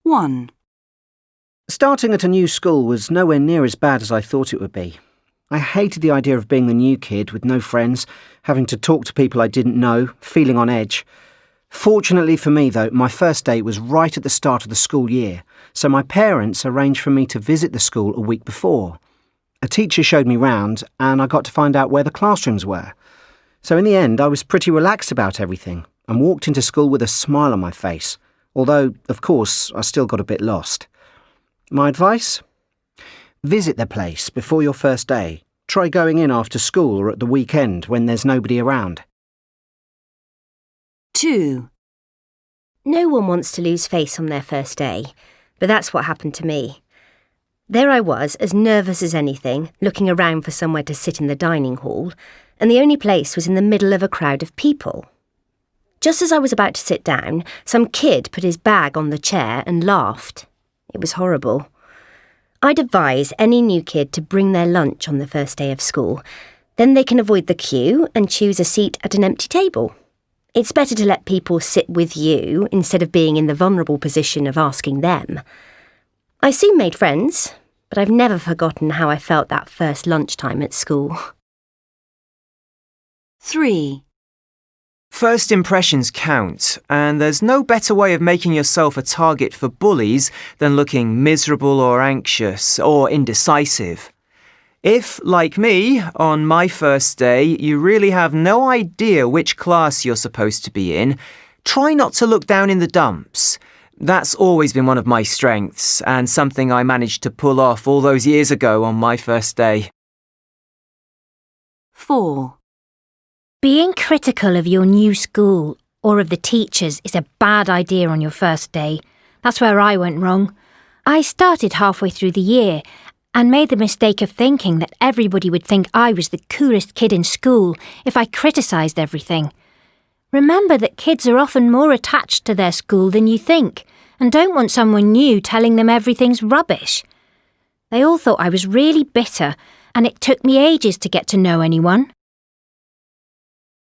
1. Starting at a new school was nowhere near as bad as I thought it would be. I hated the idea of being the new kid with no friends, having to talk to people I didn't know, feeling on edge. Fortunately for me, though, my first day was right at the start of the school year, so my parents arranged for me to visit the school a week before. A teacher showed me round, and I got to find out where the classrooms were. So in the end, I was pretty relaxed about everything, and walked into school with a smile on my face, although, of course, I still got a bit lost. My advice? Visit the place before your first day. Try going in after school or at the weekend when there's nobody around. 2. No one wants to lose face on their first day, but that's what happened to me. There I was, as nervous as anything, looking around for somewhere to sit in the dining hall, and the only place was in the middle of a crowd of people. Just as I was about to sit down, some kid put his bag on the chair and laughed. It was horrible. I'd advise any new kid to bring their lunch on the first day of school. Then they can avoid the queue and choose a seat at an empty table. It's better to let people sit with you instead of being in the vulnerable position of asking them. I soon made friends, but I've never forgotten how I felt that first lunchtime at school. 3. First impressions count, and there's no better way of making yourself a target for bullies than looking miserable or anxious or indecisive. If, like me, on my first day, you really have no idea which class you're supposed to be in, try not to look down in the dumps. That's always been one of my strengths, and something I managed to pull off all those years ago on my first day. 4. Being critical of your new school or of the teachers is a bad idea on your first day. That's where I went wrong. I started halfway through the year and made the mistake of thinking that everybody would think I was the coolest kid in school if I criticised everything. Remember that kids are often more attached to their school than you think and don't want someone new telling them everything's rubbish. They all thought I was really bitter, and it took me ages to get to know anyone.